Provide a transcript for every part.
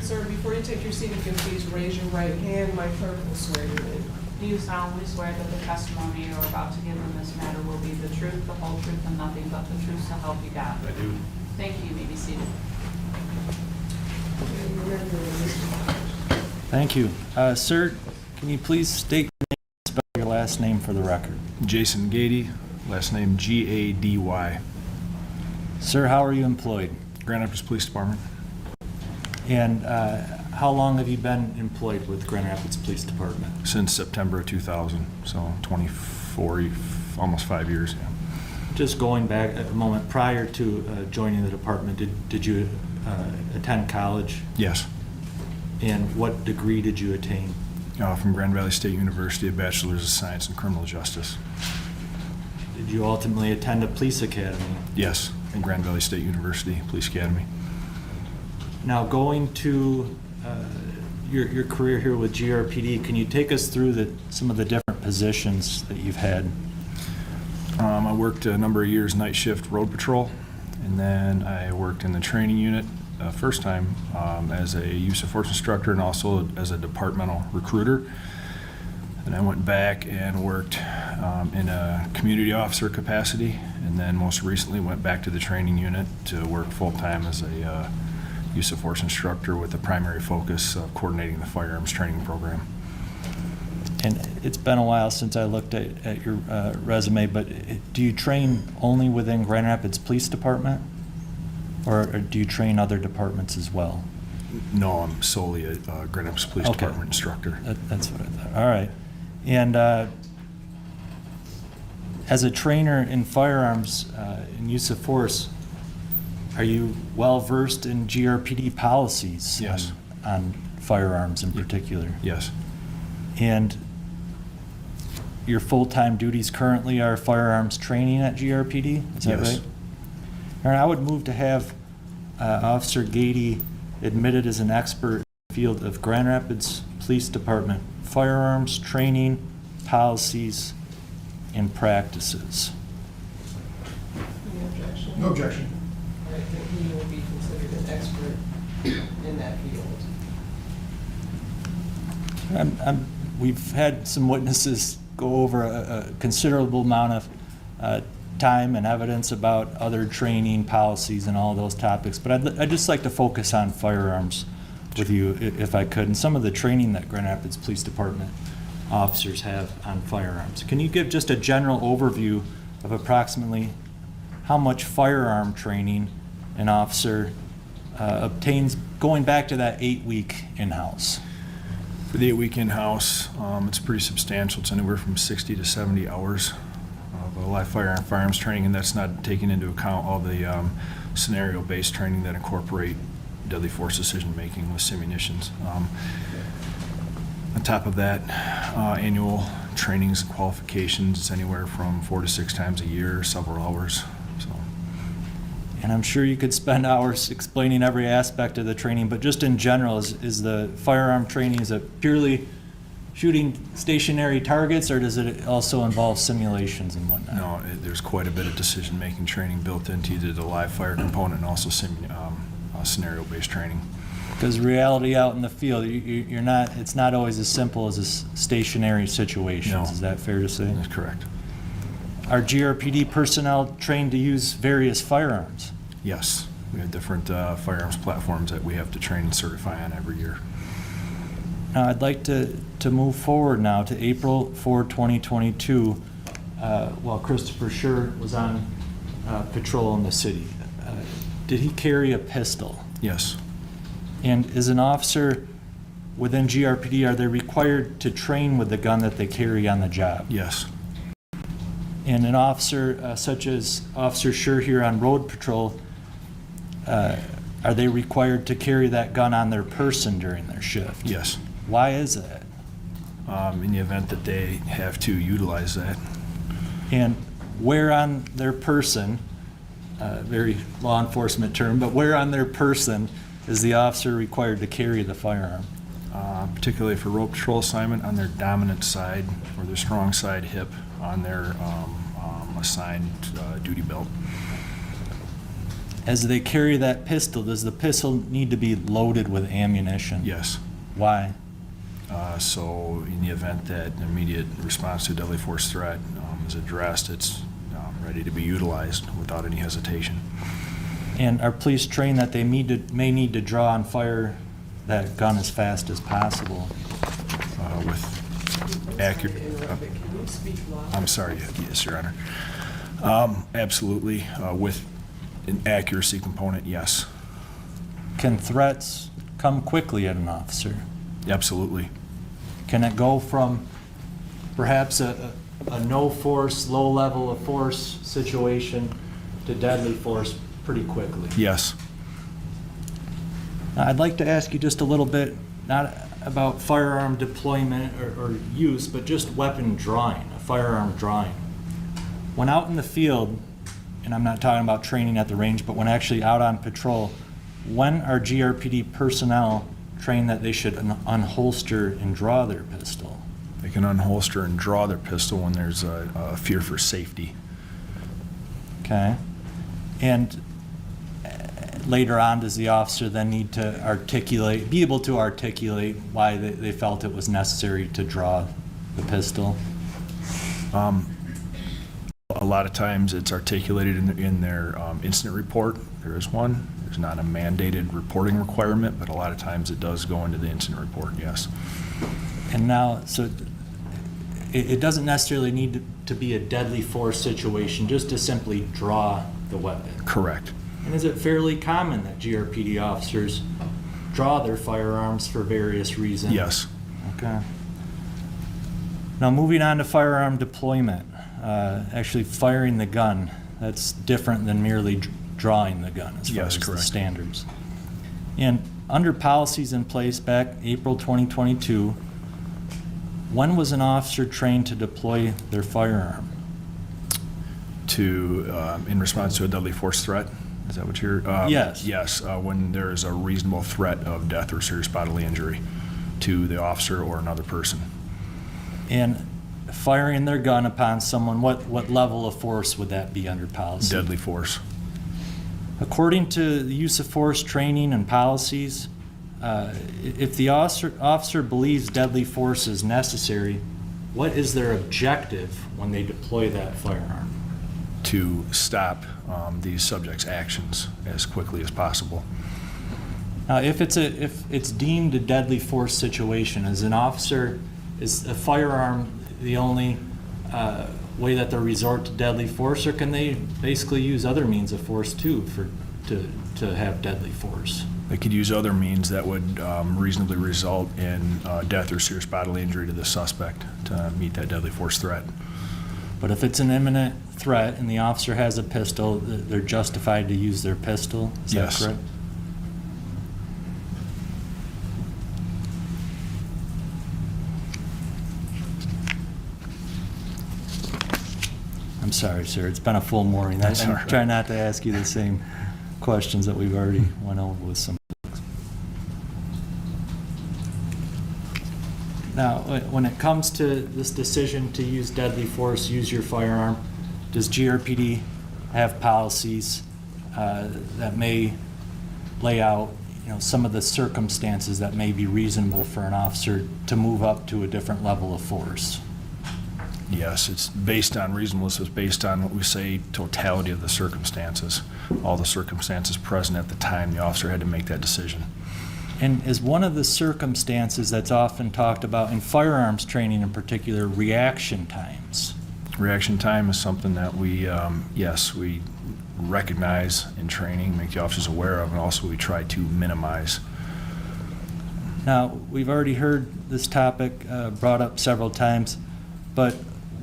Sir, before you take your seat, if you can please raise your right hand, my clerk will swear you in. Do you solemnly swear that the testimony you are about to give in this matter will be the truth, the whole truth, and nothing but the truth, so help you God? I do. Thank you. You may be seated. Thank you. Sir, can you please state your name and spell your last name for the record? Jason Gady, last name Gady. Sir, how are you employed? Grand Rapids Police Department. And how long have you been employed with Grand Rapids Police Department? Since September of 2000, so 24, almost 5 years. Yeah. Just going back a moment, prior to joining the department, did you attend college? Yes. And what degree did you attain? From Grand Valley State University, a Bachelor's of Science in Criminal Justice. Did you ultimately attend a police academy? Yes, in Grand Valley State University Police Academy. Now, going to your career here with GRPD, can you take us through some of the different positions that you've had? I worked a number of years night shift road patrol, and then I worked in the training unit first time as a use of force instructor and also as a departmental recruiter. And I went back and worked in a community officer capacity, and then most recently went back to the training unit to work full-time as a use of force instructor with the primary focus of coordinating the firearms training program. And it's been a while since I looked at your resume, but do you train only within Grand Rapids Police Department? Or do you train other departments as well? No, I'm solely a Grand Rapids Police Department instructor. That's what I thought. All right. And as a trainer in firearms and use of force, are you well versed in GRPD policies? Yes. On firearms in particular? Yes. And your full-time duties currently are firearms training at GRPD? Is that Yes. right? All right, I would move to have Officer Gady admitted as an expert in the field of Grand Rapids Police Department firearms training, policies, and practices. Any objection? No objection. I think he will be considered an expert in that field. We've had some witnesses go over a considerable amount of time and evidence about other training policies and all those topics, but I'd just like to focus on firearms with you if I could, and some of the training that Grand Rapids Police Department officers have on firearms. Can you give just a general overview of approximately how much firearm training an officer obtains going back to that 8-week in-house? For the 8-week in-house, it's pretty substantial. It's anywhere from 60 to 70 hours of live fire and firearms training, and that's not taking into account all the scenario-based training that incorporate deadly force decision-making with simunitions. On top of that, annual trainings and qualifications, it's anywhere from 4 to 6 times a year, several hours. So. And I'm sure you could spend hours explaining every aspect of the training, but just in general, is the firearm training, is it purely shooting stationary targets, or does it also involve simulations and whatnot? No, there's quite a bit of decision-making training built into either the live fire component and also scenario-based training. Because reality out in the field, you're not. It's not always as simple as a stationary situations. No. Is that fair to say? That's correct. Are GRPD personnel trained to use various firearms? Yes, we have different firearms platforms that we have to train and certify on every year. Now, I'd like to move forward now to April 4, 2022, while Christoper Schurr was on patrol in the city. Did he carry a pistol? Yes. And as an officer within GRPD, are they required to train with the gun that they carry on the job? Yes. And an officer such as Officer Schurr here on road patrol, are they required to carry that gun on their person during their shift? Yes. Why is that? In the event that they have to utilize that. And where on their person, very law enforcement term, but where on their person is the officer required to carry the firearm? Particularly for road patrol assignment, on their dominant side or their strong side hip on their assigned duty belt. As they carry that pistol, does the pistol need to be loaded with ammunition? Yes. Why? So in the event that an immediate response to a deadly force threat is addressed, it's ready to be utilized without any hesitation. And are police trained that they may need to draw and fire that gun as fast as possible? With I'm accurate. sorry to interrupt, but can you speak louder? I'm sorry, yes, Your Honor. Absolutely, with an accuracy component, yes. Can threats come quickly at an officer? Absolutely. Can it go from perhaps a no force, low level of force situation to deadly force pretty quickly? Yes. Now, I'd like to ask you just a little bit, not about firearm deployment or use, but just weapon drawing, a firearm drawing. When out in the field, and I'm not talking about training at the range, but when actually out on patrol, when are GRPD personnel trained that they should unholster and draw their pistol? They can unholster and draw their pistol when there's a fear for safety. Okay. And later on, does the officer then need to be able to articulate why they felt it was necessary to draw the pistol? A lot of times it's articulated in their incident report. There is one. There's not a mandated reporting requirement, but a lot of times it does go into the incident report, yes. And now, so it doesn't necessarily need to be a deadly force situation, just to simply draw the weapon. Correct. And is it fairly common that GRPD officers draw their firearms for various reasons? Yes. Okay. Now, moving on to firearm deployment, actually firing the gun, that's different than merely drawing the gun as far Yes, as the correct. standards. And under policies in place back April 2022, when was an officer trained to deploy their firearm? In response to a deadly force threat? Is that what you're? Yes. Yes, when there is a reasonable threat of death or serious bodily injury to the officer or another person. And firing their gun upon someone, what level of force would that be under policy? Deadly force. According to the use of force training and policies, if the officer believes deadly force is necessary, what is their objective when they deploy that firearm? To stop these subjects' actions as quickly as possible. Now, if it's deemed a deadly force situation, is a firearm the only way that they'll resort to deadly force, or can they basically use other means of force too to have deadly force? They could use other means that would reasonably result in death or serious bodily injury to the suspect to meet that deadly force threat. But if it's an imminent threat and the officer has a pistol, they're justified to use their pistol? Is Yes. that correct? I'm sorry, sir. It's been a full morning. That's I'm all right. trying not to ask you the same questions that we've already went over with some. Now, when it comes to this decision to use deadly force, use your firearm, does GRPD have policies that may lay out, some of the circumstances that may be reasonable for an officer to move up to a different level of force? Yes, it's based on reasonableness. It's based on what we say totality of the circumstances, all the circumstances present at the time the officer had to make that decision. And is one of the circumstances that's often talked about in firearms training in particular, reaction times? Reaction time is something that we recognize in training, make the officers aware of, and also we try to minimize. Now, we've already heard this topic brought up several times, but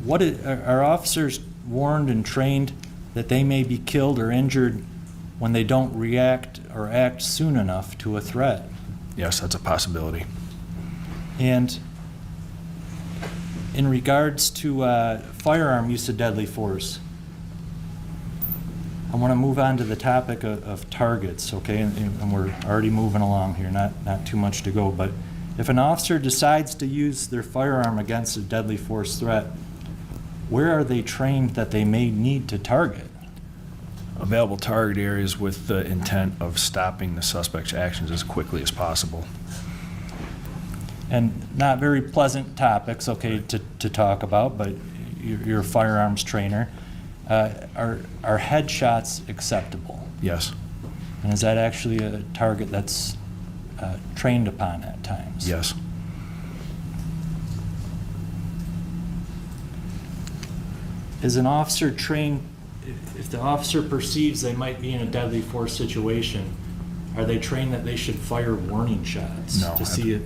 are officers warned and trained that they may be killed or injured when they don't react or act soon enough to a threat? Yes, that's a possibility. And in regards to firearm use of deadly force, I want to move on to the topic of targets, okay? And we're already moving along here, not too much to go. But if an officer decides to use their firearm against a deadly force threat, where are they trained that they may need to target? Available target areas with the intent of stopping the suspect's actions as quickly as possible. And not very pleasant topics, okay, to talk about, but you're a firearms trainer. Are headshots acceptable? Yes. And is that actually a target that's trained upon at times? Yes. Is an officer trained, if the officer perceives they might be in a deadly force situation, are they trained that they should fire warning shots? No.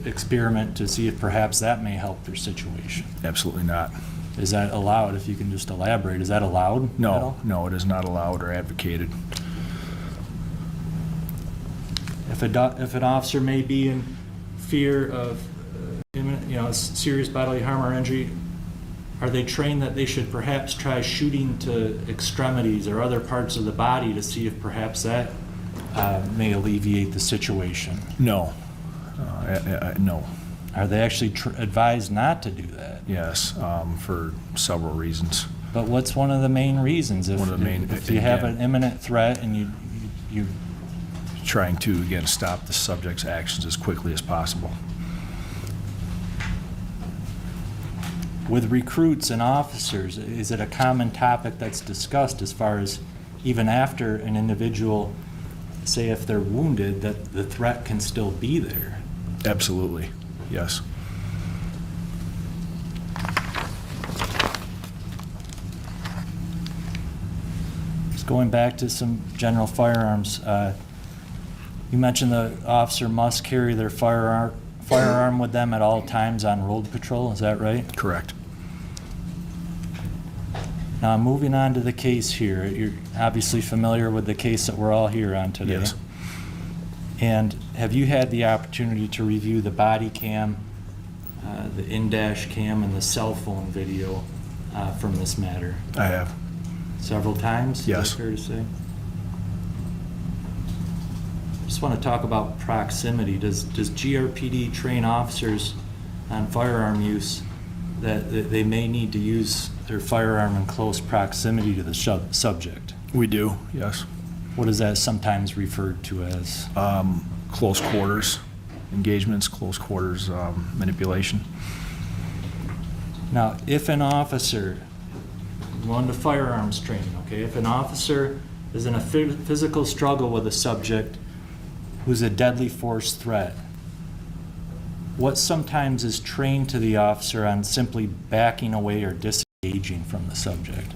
Experiment to see if perhaps that may help their situation? Absolutely not. Is that allowed? If you can just elaborate, is that allowed? at No, all? no, it is not allowed or advocated. If an officer may be in fear of imminent, serious bodily harm or injury, are they trained that they should perhaps try shooting to extremities or other parts of the body to see if perhaps that may alleviate the situation? No. No. Are they actually advised not to do that? Yes, for several reasons. But what's one of the main reasons? If you have an imminent threat and you Trying to, again, stop the subject's actions as quickly as possible. with recruits and officers, is it a common topic that's discussed as far as even after an individual, say if they're wounded, that the threat can still be there? Absolutely, yes. Just going back to some general firearms, you mentioned the officer must carry their firearm with them at all times on road patrol, is that right? Correct. Now, moving on to the case here, you're obviously familiar with the case that we're all here on today. Yes. And have you had the opportunity to review the body cam, the in-dash cam, and the cell phone video from this matter? I have. Several times? Yes. Is that fair to say? Just want to talk about proximity. Does GRPD train officers on firearm use that they may need to use their firearm in close proximity to the subject? We do, yes. What is that sometimes referred to as? Close quarters engagements, close quarters manipulation. Now, if an officer, going to firearms training, okay, if an officer is in a physical struggle with a subject who's a deadly force threat, what sometimes is trained to the officer on simply backing away or disengaging from the subject?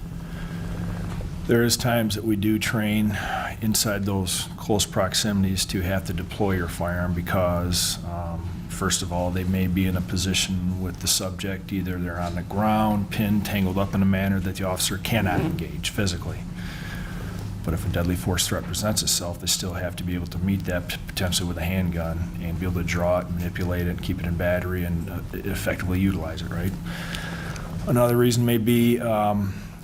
There is times that we do train inside those close proximities to have to deploy your firearm because, first of all, they may be in a position with the subject, either they're on the ground, pinned, tangled up in a manner that the officer cannot engage physically. But if a deadly force threat presents itself, they still have to be able to meet that potentially with a handgun and be able to draw it, manipulate it, keep it in battery, and effectively utilize it, right? Another reason may be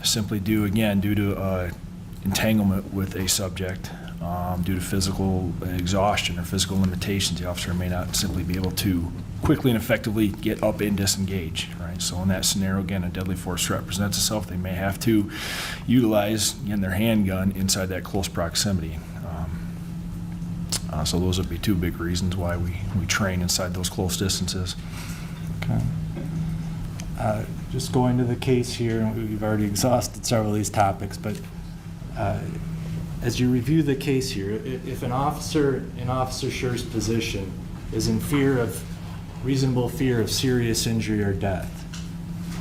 simply due to entanglement with a subject, due to physical exhaustion or physical limitations. The officer may not simply be able to quickly and effectively get up and disengage, right? So in that scenario, again, a deadly force threat presents itself. They may have to utilize, again, their handgun inside that close proximity. So those would be two big reasons why we train inside those close distances. Okay. Just going to the case here, and we've already exhausted several of these topics, but as you review the case here, if an officer in Officer Schurr's position is in reasonable fear of serious injury or death,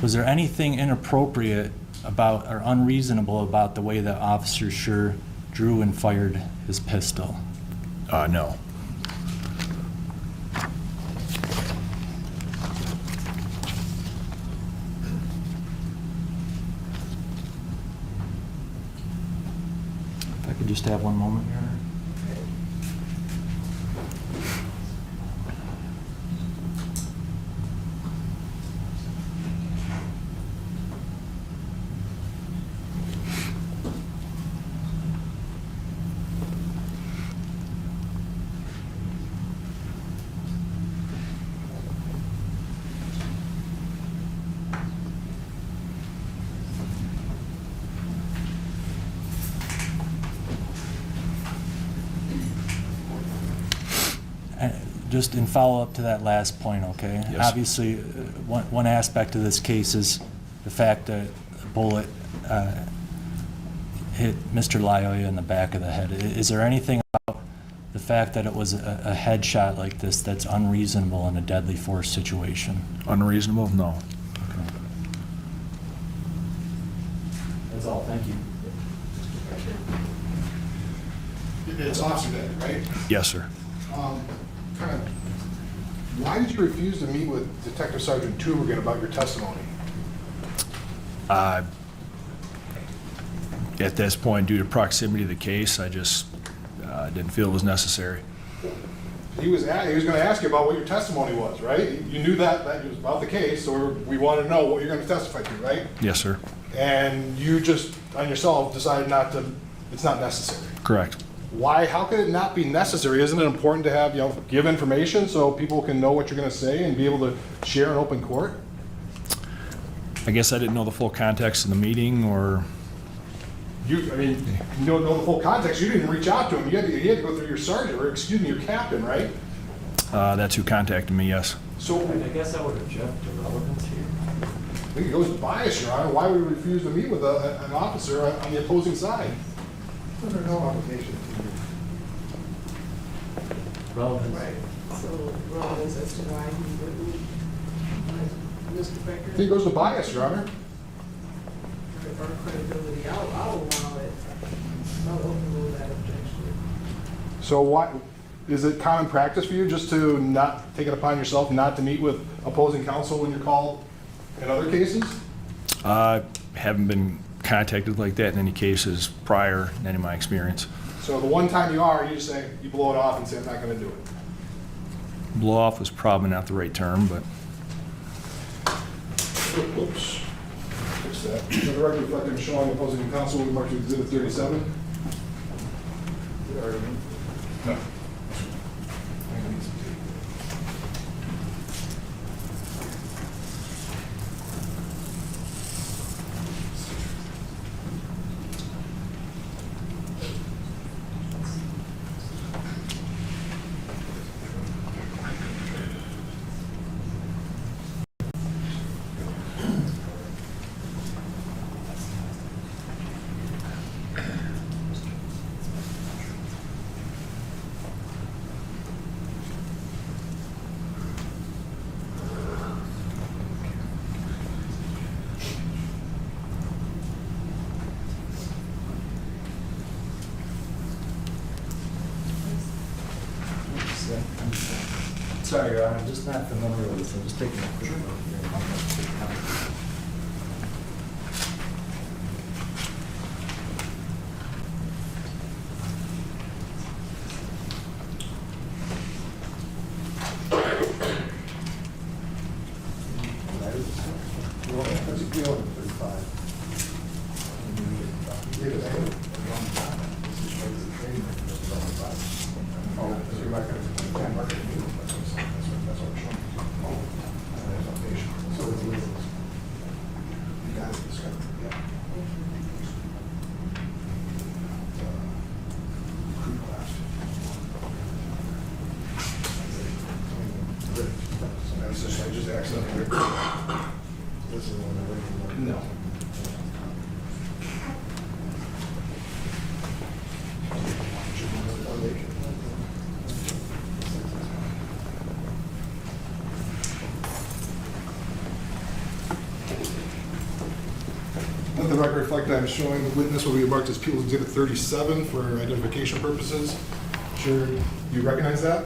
was there anything inappropriate about or unreasonable about the way that Officer Schurr drew and fired his pistol? No. If I could just have one moment here. just in follow-up to that last point, okay? Yes. Obviously, one aspect of this case is the fact that a bullet hit Mr. Lyoya in the back of the head. Is there anything about the fact that it was a headshot like this that's unreasonable in a deadly force situation? Unreasonable? No. Okay. That's all, thank you. It's Officer Day, right? Yes, sir. Kind of, why did you refuse to meet with Detective Sergeant Tubergen about your testimony? At this point, due to proximity to the case, I just didn't feel it was necessary. He was going to ask you about what your testimony was, right? You knew that it was about the case, so we wanted to know what you're going to testify to, right? Yes, sir. And you just, on yourself, decided it's not necessary. Correct. Why, how could it not be necessary? Isn't it important to have, give information so people can know what you're going to say and be able to share in open court? I guess I didn't know the full context of the meeting, or You don't know the full context. You didn't reach out to him. You had to go through your sergeant, or excuse me, your captain, right? that's who contacted me, yes. So I guess that would object to relevance here. I think it goes to bias, Your Honor. Why would we refuse to meet with an officer on the opposing side? Under no obligation. Relevance. Right, so relevance as to why he wouldn't, Mr. I think Becker, it goes to bias, Your Honor. or credibility, I'll allow it. I'll overrule that objection. So what, is it common practice for you just to not take it upon yourself not to meet with opposing counsel when you're called in other cases? Haven't been contacted like that in any cases prior in any of my experience. So the one time you are, you just say, you blow it off and say, I'm not going to do it. Blow off was probably not the right term, but Oops. Fix that. For the record, reflecting showing opposing counsel, we marked to exhibit 37. No. Sorry, Your Honor, I'm just not familiar with this. I'm just taking a quick look here. That's a deal in 35. Oh, so you're not going to mark it. That's what I'm showing. Oh, there's updation. So it's legal. You got it, discovered, yeah. Crew class. I just accidentally. This is the one I'm waiting for. No. Let the record reflect that I'm showing the witness will be marked as People's Exhibit 37 for identification purposes. Sure, you recognize that?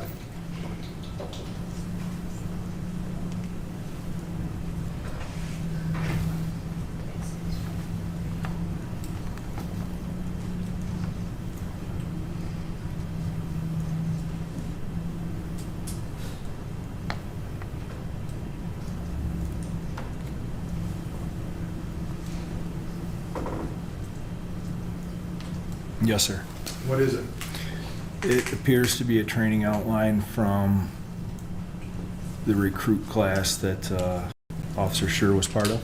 yes, sir. What is it? It appears to be a training outline from the recruit class that Officer Schurr was part of.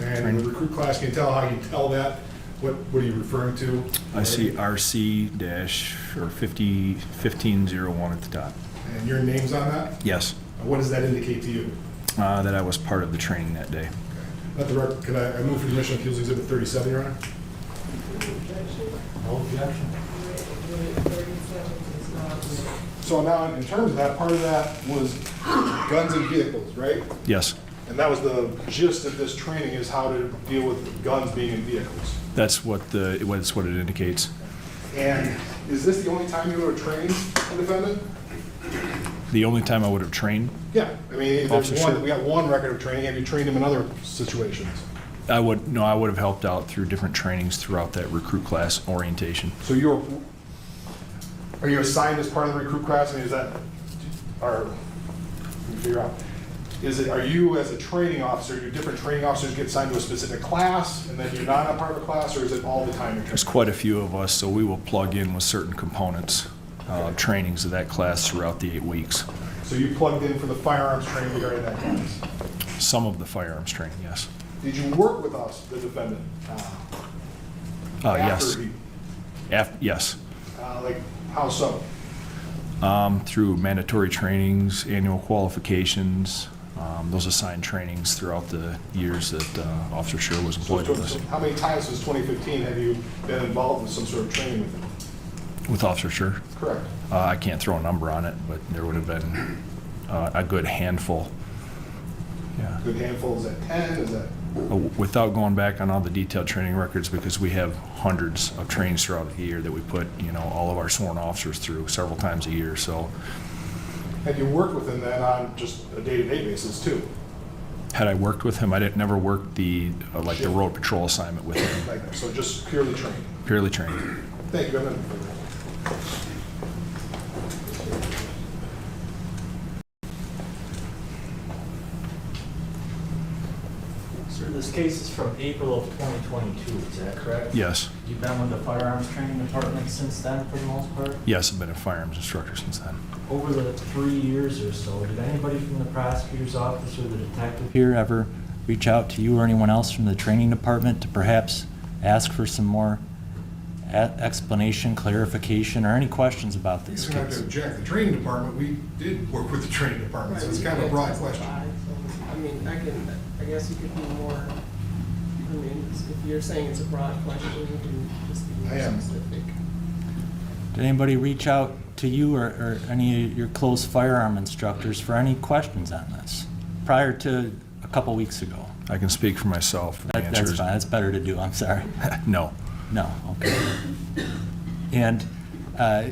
And the recruit class, can you tell how you tell that? What are you referring to? I see RC-1501 at the top. And your name's on that? Yes, What does that indicate to you? that I was part of the training that day. Let the record, could I move for admission of Appeals Exhibit 37, Your Honor? No objection. So now, in terms of that, part of that was guns and vehicles, right? Yes, And that was the gist of this training, is how to deal with guns being in vehicles. that's what it indicates. And is this the only time you would have trained a defendant? The only time I would have trained, Yeah, I mean, Officer there's Schurr. one, we got one record of training. Have you trained him in other situations? I would have helped out through different trainings throughout that recruit class orientation. So are you assigned as part of the recruit class? I mean, is that, or, let me figure out. Are you as a training officer, do different training officers get assigned to a specific class and then you're not a part of a class, or is it all the time you're There's training? quite a few of us, so we will plug in with certain components, trainings of that class throughout the 8 weeks. So you plugged in for the firearms training regarding that class. Some of the firearms training, yes. Did you work with us, the defendant? Yes. After he, Yes. like, how so? Through mandatory trainings, annual qualifications, those assigned trainings throughout the years that Officer Schurr was employed with us. So how many times since 2015 have you been involved with some sort of training with him? With Officer Schurr? Correct. I can't throw a number on it, but there would have been a good handful. Yeah. Good handful, is that 10, is that? Without going back on all the detailed training records, because we have hundreds of trainings throughout the year that we put, all of our sworn officers through several times a year, so Have you worked with him then on just a day-to-day basis too? had I worked with him, I didn't never work the road patrol assignment with him, Like, so just purely trained? purely trained. Thank you, I'm not further. Sir, this case is from April of 2022, is that correct? Yes, You've been with the firearms training department since then, for the most part? yes, I've been a firearms instructor since then. Over the 3 years or so, did anybody from the prosecutor's office or the detective here ever reach out to you or anyone else from the training department to perhaps ask for some more explanation, clarification, or any questions about this You're going to have to case? object. The training department, we did work with the training department, so it's kind of a broad question. I mean, I guess you could be more, I mean, if you're saying it's a broad question, you can just be I more am. specific. Did anybody reach out to you or any of your close firearm instructors for any questions on this prior to a couple weeks ago? I can speak for myself. The answer That's is fine, that's better to do, I'm sorry. no. No, okay. And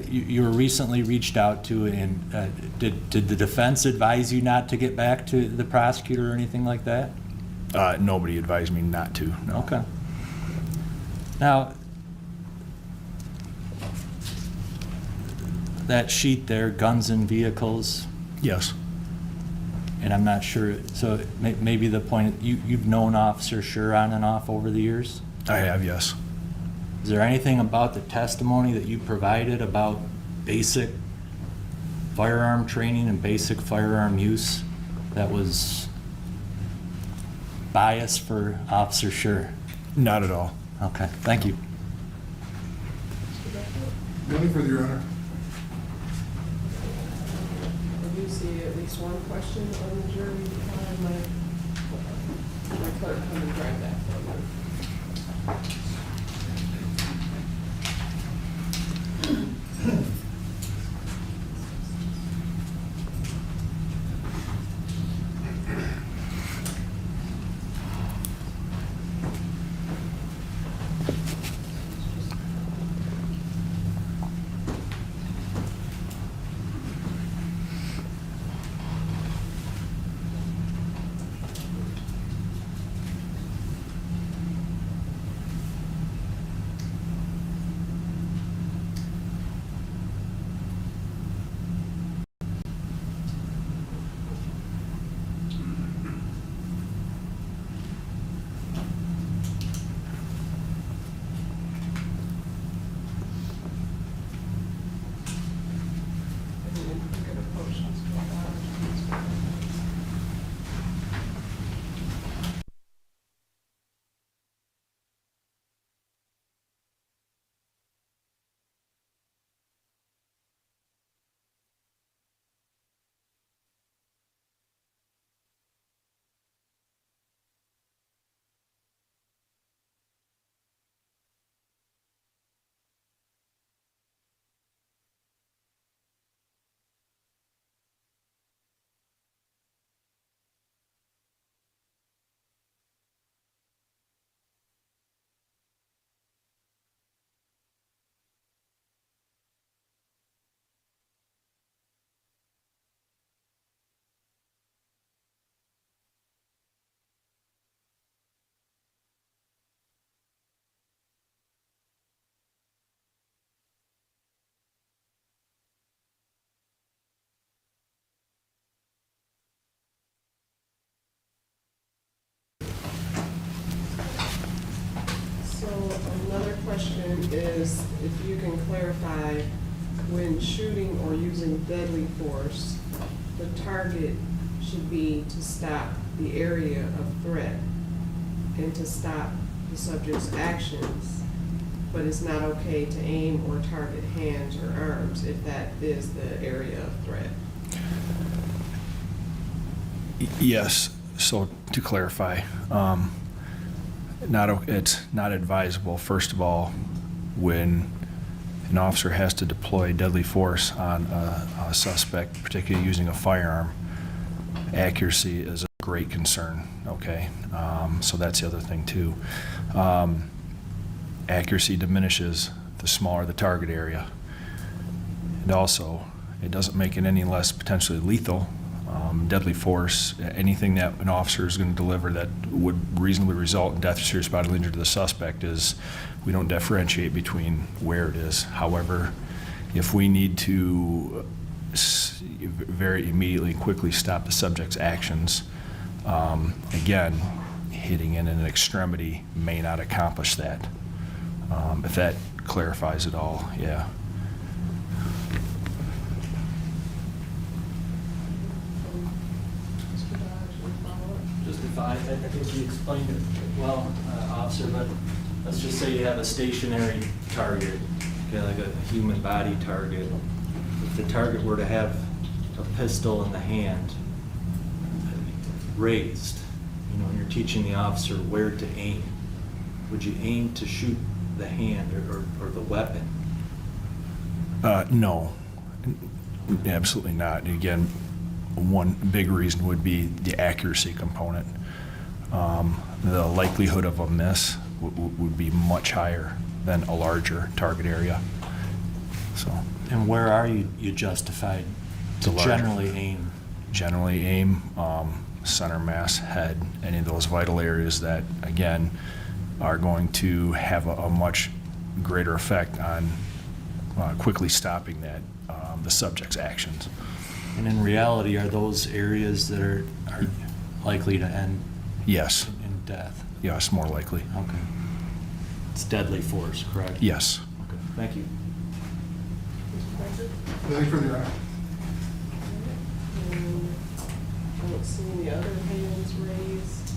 you were recently reached out to, and did the defense advise you not to get back to the prosecutor or anything like that? Nobody advised me not to, no. Okay. Now, that sheet there, guns and vehicles, Yes, and I'm not sure, so maybe the point, you've known Officer Schurr on and off over the years? I have, yes. Is there anything about the testimony that you provided about basic firearm training and basic firearm use that was biased for Officer Schurr? Not at all. Okay, thank you. Nothing further, Your Honor. I do see at least one question on the jury. My clerk come and grab that for me. is if you can clarify, when shooting or using deadly force, the target should be to stop the area of threat and to stop the subject's actions, but it's not okay to aim or target hands or arms if that is the area of threat. Yes, so to clarify, it's not advisable, first of all, when an officer has to deploy deadly force on a suspect, particularly using a firearm. Accuracy is a great concern, okay? So that's the other thing too. Accuracy diminishes the smaller the target area. And also, it doesn't make it any less potentially lethal. Deadly force, anything that an officer is going to deliver that would reasonably result in death or serious bodily injury to the suspect is, we don't differentiate between where it is. However, if we need to very immediately and quickly stop the subject's actions, again, hitting in an extremity may not accomplish that. If that clarifies it all, yeah. Mr. Dodge, any follow-up? Just if I think you explained it well, officer, but let's just say you have a stationary target, okay, like a human body target. If the target were to have a pistol in the hand, raised, and you're teaching the officer where to aim, would you aim to shoot the hand or the weapon? No, absolutely not. And again, one big reason would be the accuracy component. The likelihood of a miss would be much higher than a larger target area. So, And where are you justified to The larger- generally aim? generally aim, center mass, head, any of those vital areas that, again, are going to have a much greater effect on quickly stopping that, the subject's actions. And in reality, are those areas that are likely to end Yes, in death? yes, more likely. Okay. It's deadly force, correct? Yes. Okay, thank you. Mr. Patrick? Anything further, Your Honor? I don't see any other hands raised.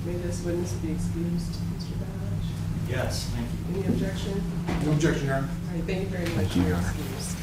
May this witness be excused, Mr. Dodge? Yes, thank you. Any objection? No objection, Your Honor. All right, thank you very much. Thank you, Your You're Honor. excused.